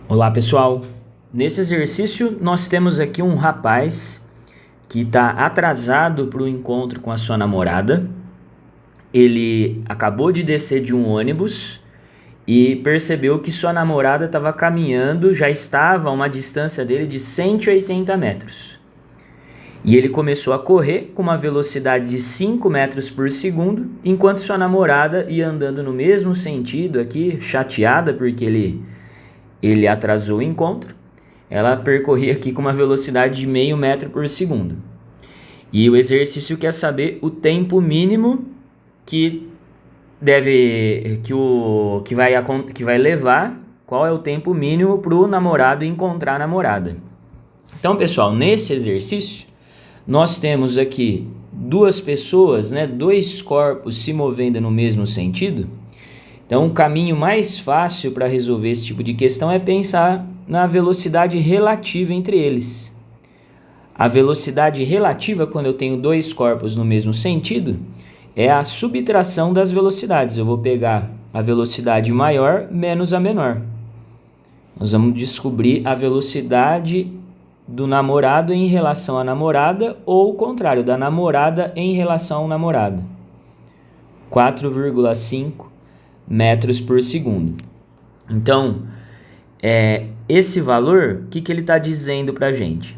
Olá pessoal, nesse exercício nós temos aqui um rapaz que está atrasado para o encontro com a sua namorada. Ele acabou de descer de um ônibus e percebeu que sua namorada estava caminhando, já estava a uma distância dele de 180 metros. E ele começou a correr com uma velocidade de 5 metros por segundo, enquanto sua namorada ia andando no mesmo sentido aqui, chateada porque ele atrasou o encontro. Ela percorria aqui com uma velocidade de meio metro por segundo. E o exercício quer saber o tempo mínimo que vai levar, qual é o tempo mínimo para o namorado encontrar a namorada. Então, pessoal, nesse exercício, nós temos aqui duas pessoas, dois corpos se movendo no mesmo sentido. Então, o caminho mais fácil para resolver esse tipo de questão é pensar na velocidade relativa entre eles. A velocidade relativa, quando eu tenho dois corpos no mesmo sentido, é a subtração das velocidades. Eu vou pegar a velocidade maior menos a menor. Nós vamos descobrir a velocidade do namorado em relação à namorada, ou o contrário, da namorada em relação ao namorado. 4,5 metros por segundo. Então, esse valor, o que ele está dizendo para a gente?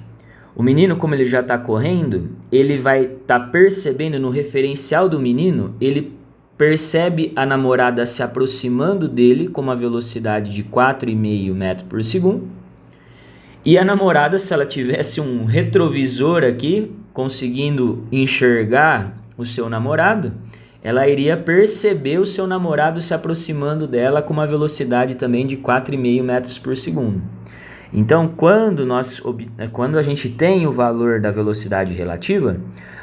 O menino, como ele já está correndo, ele vai estar percebendo no referencial do menino, ele percebe a namorada se aproximando dele com uma velocidade de 4,5 metros por segundo. E a namorada, se ela tivesse um retrovisor aqui, conseguindo enxergar o seu namorado, ela iria perceber o seu namorado se aproximando dela com uma velocidade também de 4,5 metros por segundo. Então, quando a gente tem o valor da velocidade relativa,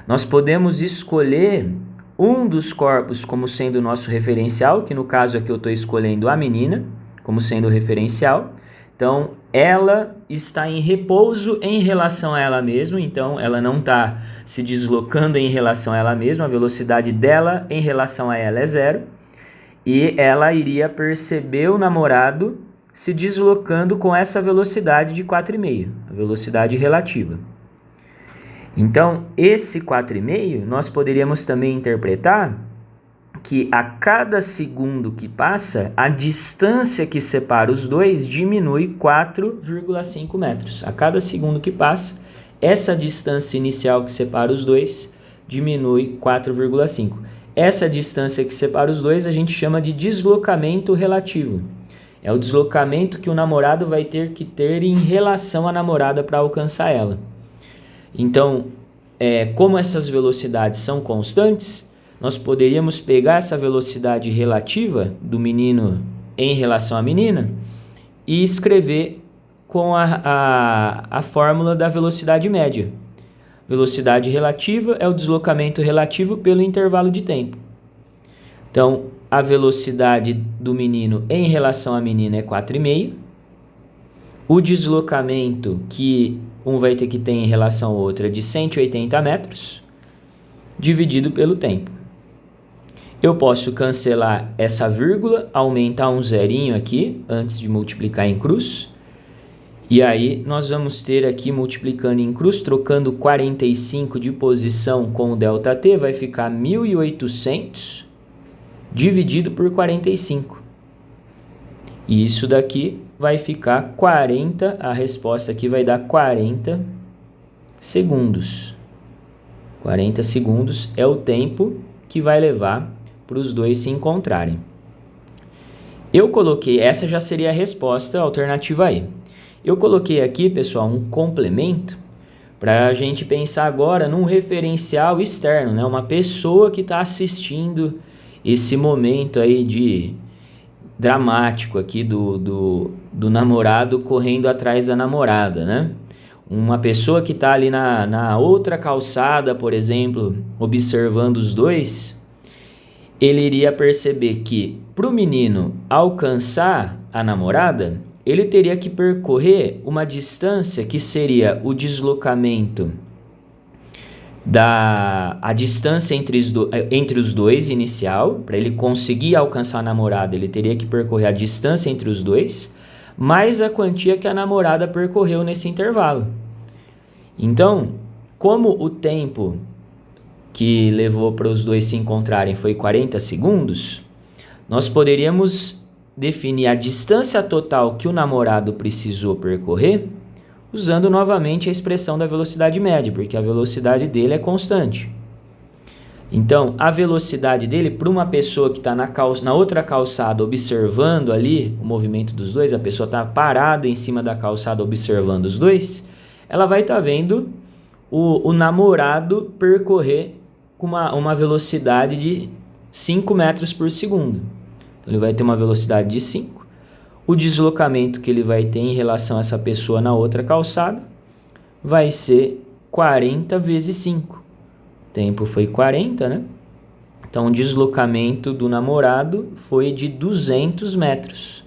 nós podemos escolher um dos corpos como sendo o nosso referencial, que no caso aqui eu estou escolhendo a menina como sendo o referencial. Então, ela está em repouso em relação a ela mesma, então ela não está se deslocando em relação a ela mesma, a velocidade dela em relação a ela é zero, e ela iria perceber o namorado se deslocando com essa velocidade de 4,5, a velocidade relativa. Então, esse 4,5 nós poderíamos também interpretar que a cada segundo que passa, a distância que separa os dois diminui 4,5 metros. A cada segundo que passa, essa distância inicial que separa os dois diminui 4,5. Essa distância que separa os dois a gente chama de deslocamento relativo. É o deslocamento que o namorado vai ter que ter em relação à namorada para alcançar ela. Então, como essas velocidades são constantes, nós poderíamos pegar essa velocidade relativa do menino em relação à menina e escrever com a fórmula da velocidade média. Velocidade relativa é o deslocamento relativo pelo intervalo de tempo. Então, a velocidade do menino em relação à menina é 4,5. O deslocamento que um vai ter que ter em relação ao outro é de 180 metros, dividido pelo tempo. Eu posso cancelar essa vírgula, aumentar um zerinho aqui, antes de multiplicar em cruz. E aí, nós vamos ter aqui, multiplicando em cruz, trocando 45 de posição com o ΔT, vai ficar 1.800 dividido por 45. E isso daqui vai ficar 40, a resposta aqui vai dar 40 segundos. 40 segundos é o tempo que vai levar para os dois se encontrarem. Eu coloquei, essa já seria a resposta alternativa aí. Eu coloquei aqui, pessoal, um complemento para a gente pensar agora num referencial externo, uma pessoa que está assistindo esse momento aí de dramático aqui do namorado correndo atrás da namorada, Uma pessoa que está ali na outra calçada, por exemplo, observando os dois, ele iria perceber que para o menino alcançar a namorada, ele teria que percorrer uma distância que seria o deslocamento a distância entre os dois inicial. Para ele conseguir alcançar a namorada, ele teria que percorrer a distância entre os dois, mais a quantia que a namorada percorreu nesse intervalo. Então, como o tempo que levou para os dois se encontrarem foi 40 segundos, nós poderíamos definir a distância total que o namorado precisou percorrer usando novamente a expressão da velocidade média, porque a velocidade dele é constante. Então, a velocidade dele para uma pessoa que está na outra calçada observando ali o movimento dos dois, a pessoa está parada em cima da calçada observando os dois, ela vai estar vendo o namorado percorrer com uma velocidade de 5 metros por segundo. Então, ele vai ter uma velocidade de 5. O deslocamento que ele vai ter em relação a essa pessoa na outra calçada vai ser 40 vezes 5. O tempo foi 40, né? Então, o deslocamento do namorado foi de 200 metros.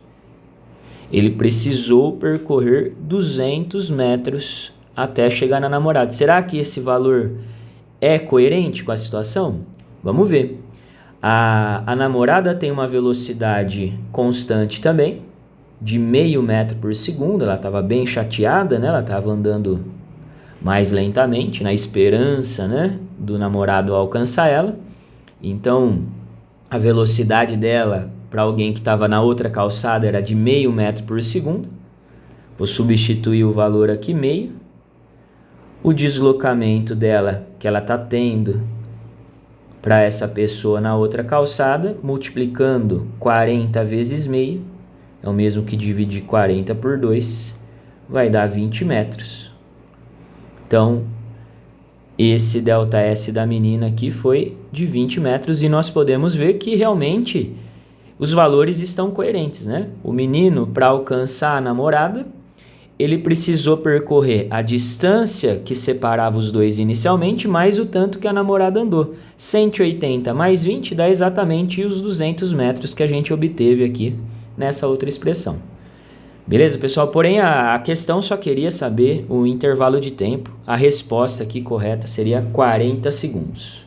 Ele precisou percorrer 200 metros até chegar na namorada. Será que esse valor é coerente com a situação? Vamos ver. A namorada tem uma velocidade constante também, de meio metro por segundo. Ela estava bem chateada, né? Ela estava andando mais lentamente, na esperança, né, do namorado alcançar ela. Então, a velocidade dela para alguém que estava na outra calçada era de meio metro por segundo. Vou substituir o valor aqui, meio. O deslocamento dela, que ela está tendo para essa pessoa na outra calçada, multiplicando 40 vezes meio, é o mesmo que dividir 40 por 2, vai dar 20 metros. Então, esse ΔS da menina aqui foi de 20 metros e nós podemos ver que realmente os valores estão coerentes, né? O menino, para alcançar a namorada, ele precisou percorrer a distância que separava os dois inicialmente, mais o tanto que a namorada andou. 180 mais 20 dá exatamente os 200 metros que a gente obteve aqui nessa outra expressão. Beleza, pessoal? Porém, a questão só queria saber o intervalo de tempo. A resposta aqui correta seria 40 segundos.